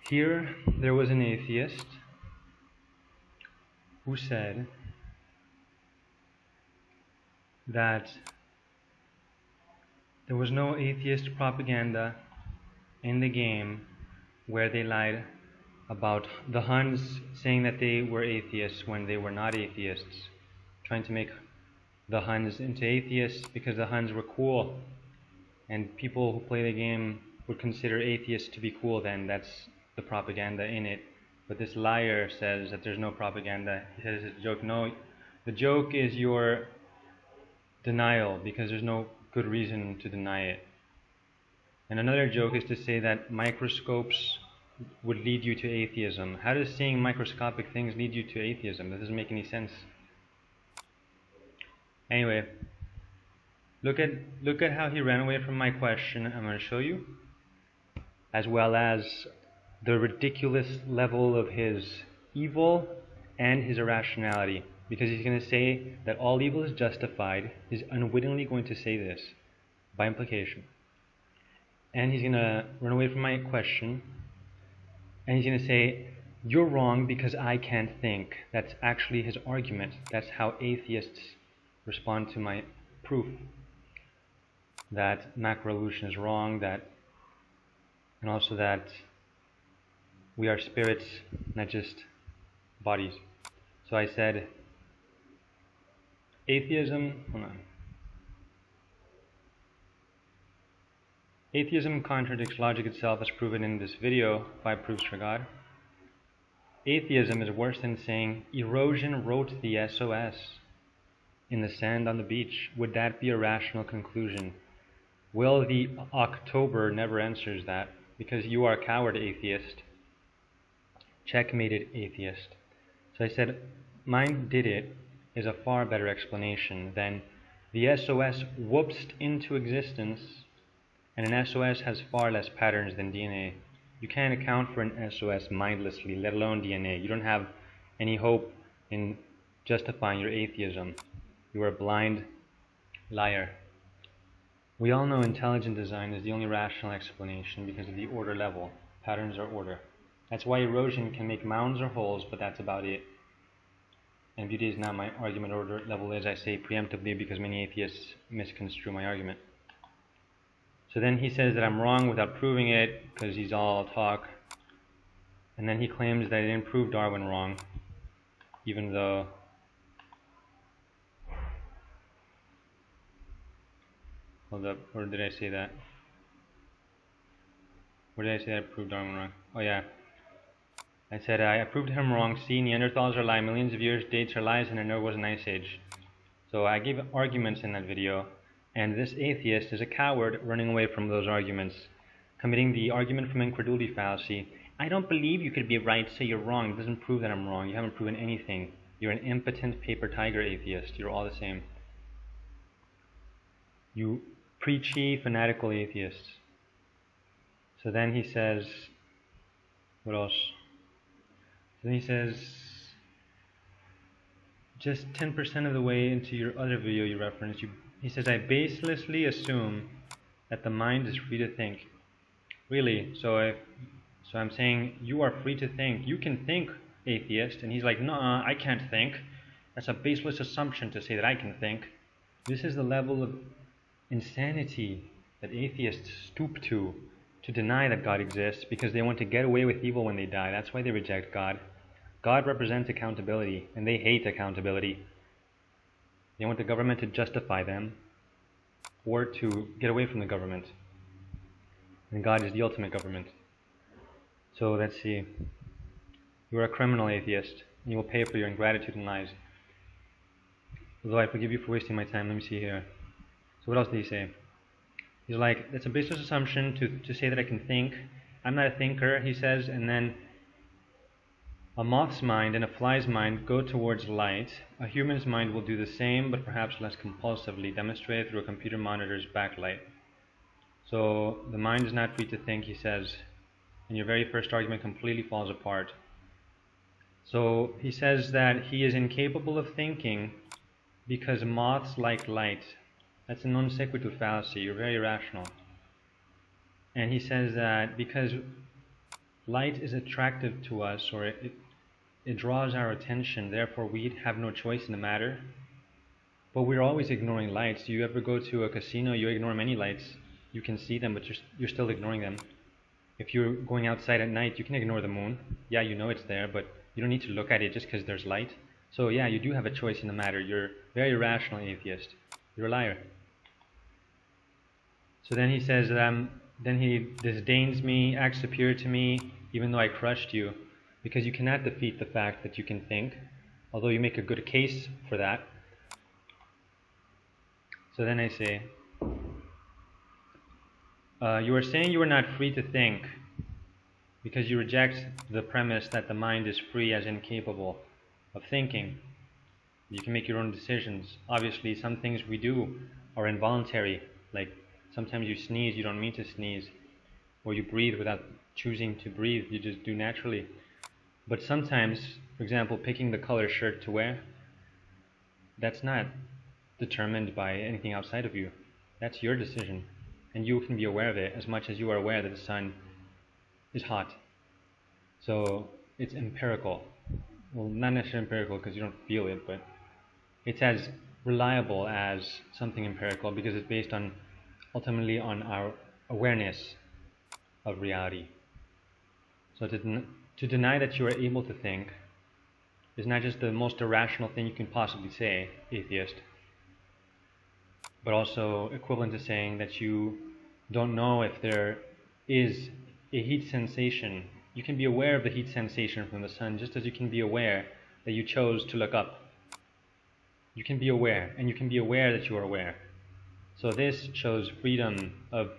Here there was an atheist who said that there was no atheist propaganda in the game where they lied about the Huns saying that they were atheists when they were not atheists, trying to make the Huns into atheists because the Huns were cool, and people who play the game would consider atheists to be cool. Then that's the propaganda in it. But this liar says that there's no propaganda. He says it's a joke. No, the joke is your denial, because there's no good reason to deny it. And another joke is to say that microscopes would lead you to atheism. How does seeing microscopic things lead you to atheism? That doesn't make any sense. Anyway, look at how he ran away from my question. I'm going to show you, as well as the ridiculous level of his evil and his irrationality, because he's going to say that all evil is justified. He's unwittingly going to say this by implication. And he's going to run away from my question, and he's going to say, you're wrong because I can't think. That's actually his argument. That's how atheists respond to my proof that macroevolution is wrong, and also that we are spirits, not just bodies. So I said, atheism contradicts logic itself, as proven in this video, 5 Proofs for God. Atheism is worse than saying erosion wrote the SOS in the sand on the beach. Would that be a rational conclusion? Well, the October never answers that, because you are a coward atheist. Checkmated atheist. So I said, mine did it is a far better explanation than the SOS whoopsed into existence, and an SOS has far less patterns than DNA. You can't account for an SOS mindlessly, let alone DNA. You don't have any hope in justifying your atheism. You are a blind liar. We all know intelligent design is the only rational explanation because of the order level. Patterns are order. That's why erosion can make mounds or holes, but that's about it. And beauty is not my argument order level, as I say preemptively, because many atheists misconstrue my argument. So then he says that I'm wrong without proving it, because he's all talk. And then he claims that I didn't prove Darwin wrong, even though hold up, where did I say that? Where did I say that I proved Darwin wrong? Oh yeah. I said I proved him wrong. See, Neanderthals are alive millions of years, dates are lies, and there never was an ice age. So I gave arguments in that video, and this atheist is a coward running away from those arguments, committing the argument from incredulity fallacy. I don't believe you could be right, so you're wrong. It doesn't prove that I'm wrong. You haven't proven anything. You're an impotent paper tiger atheist. You're all the same. You preachy, fanatical atheists. So then he says, what else? So then he says, just 10% of the way into your other video you referenced, he says, I baselessly assume that the mind is free to think. Really? So I'm saying you are free to think. You can think, atheist. And he's like, no, I can't think. That's a baseless assumption to say that I can think. This is the level of insanity that atheists stoop to deny that God exists, because they want to get away with evil when they die. That's why they reject God. God represents accountability, and they hate accountability. They want the government to justify them, or to get away from the government. And God is the ultimate government. So let's see. You are a criminal atheist, and you will pay for your ingratitude and lies. Although I forgive you for wasting my time. Let me see here. So what else did he say? He's like, it's a baseless assumption to say that I can think. I'm not a thinker, he says, and then a moth's mind and a fly's mind go towards light. A human's mind will do the same, but perhaps less compulsively, demonstrated through a computer monitor's backlight. So the mind is not free to think, he says, and your very first argument completely falls apart. So he says that he is incapable of thinking because moths like light. That's a non sequitur fallacy. You're very irrational. And he says that because light is attractive to us, or it draws our attention, therefore we have no choice in the matter. But we're always ignoring lights. You ever go to a casino, you ignore many lights. You can see them, but you're still ignoring them. If you're going outside at night, you can ignore the moon. Yeah, you know it's there, but you don't need to look at it just because there's light. So yeah, you do have a choice in the matter. You're very irrational atheist. You're a liar. So then he says, then he disdains me, acts superior to me, even though I crushed you, because you cannot defeat the fact that you can think, although you make a good case for that. So then I say, you are saying you are not free to think because you reject the premise that the mind is free as incapable of thinking. You can make your own decisions. Obviously, some things we do are involuntary, like sometimes you sneeze, you don't mean to sneeze, or you breathe without choosing to breathe, you just do naturally. But sometimes, for example, picking the color shirt to wear, that's not determined by anything outside of you. That's your decision, and you can be aware of it as much as you are aware that the sun is hot. So it's empirical. Well, not necessarily empirical because you don't feel it, but it's as reliable as something empirical because it's based on, ultimately, on our awareness of reality. So to deny that you are able to think is not just the most irrational thing you can possibly say, atheist, but also equivalent to saying that you don't know if there is a heat sensation. You can be aware of the heat sensation from the sun just as you can be aware that you chose to look up. You can be aware, and you can be aware that you are aware. So this shows freedom of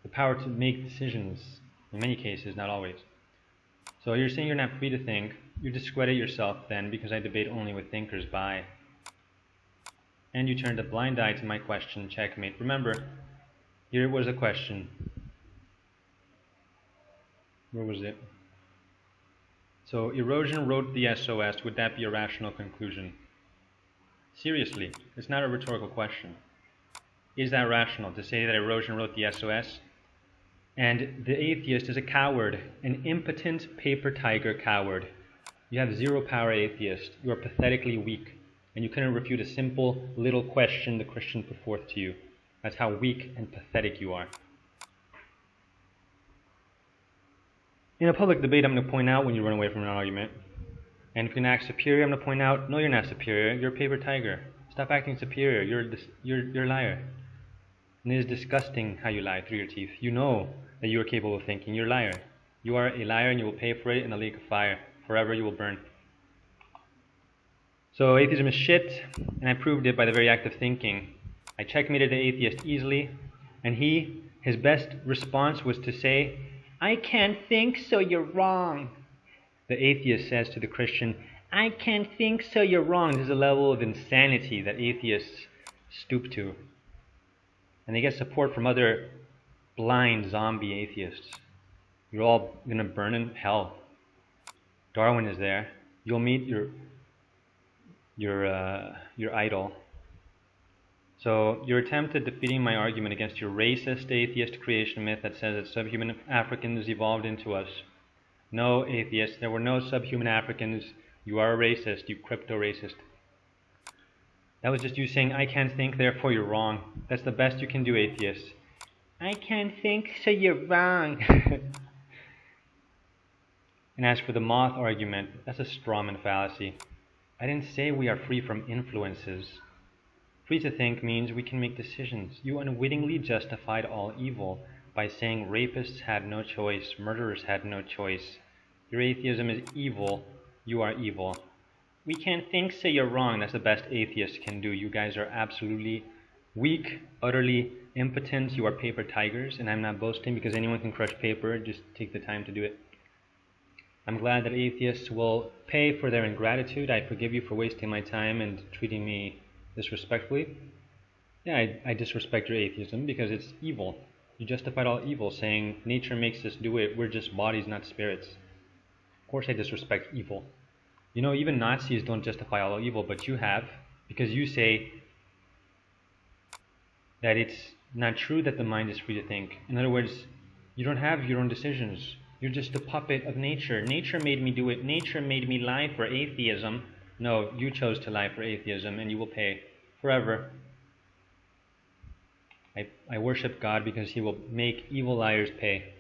the power to make decisions, in many cases, not always. So you're saying you're not free to think. You discredit yourself then because I debate only with thinkers by. And you turned a blind eye to my question, checkmate. Remember, here was a question. Where was it? So erosion wrote the SOS. Would that be a rational conclusion? Seriously, it's not a rhetorical question. Is that rational to say that erosion wrote the SOS? And the atheist is a coward, an impotent paper tiger coward. You have zero power, atheist. You are pathetically weak, and you couldn't refute a simple little question the Christian put forth to you. That's how weak and pathetic you are. In a public debate, I'm going to point out when you run away from an argument. And if you can act superior, I'm going to point out, no, you're not superior. You're a paper tiger. Stop acting superior. You're a liar. And it is disgusting how you lie through your teeth. You know that you are capable of thinking. You're a liar. You are a liar, and you will pay for it in the lake of fire. Forever you will burn. So atheism is shit, and I proved it by the very act of thinking. I checkmated the atheist easily, and his best response was to say, I can't think, so you're wrong. The atheist says to the Christian, I can't think, so you're wrong. This is a level of insanity that atheists stoop to. And they get support from other blind zombie atheists. You're all going to burn in hell. Darwin is there. You'll meet your idol. So your attempt at defeating my argument against your racist atheist creation myth that says that subhuman Africans evolved into us. No, atheist, there were no subhuman Africans. You are a racist, you crypto-racist. That was just you saying, I can't think, therefore you're wrong. That's the best you can do, atheist. I can't think, so you're wrong. And as for the moth argument, that's a strawman fallacy. I didn't say we are free from influences. Free to think means we can make decisions. You unwittingly justified all evil by saying rapists had no choice, murderers had no choice. Your atheism is evil, you are evil. We can't think, so you're wrong. That's the best atheists can do. You guys are absolutely weak, utterly impotent. You are paper tigers, and I'm not boasting because anyone can crush paper. Just take the time to do it. I'm glad that atheists will pay for their ingratitude. I forgive you for wasting my time and treating me disrespectfully. Yeah, I disrespect your atheism because it's evil. You justified all evil, saying nature makes us do it. We're just bodies, not spirits. Of course I disrespect evil. You know, even Nazis don't justify all evil, but you have, because you say that it's not true that the mind is free to think. In other words, you don't have your own decisions. You're just a puppet of nature. Nature made me do it. Nature made me lie for atheism. No, you chose to lie for atheism, and you will pay forever. I worship God because he will make evil liars pay.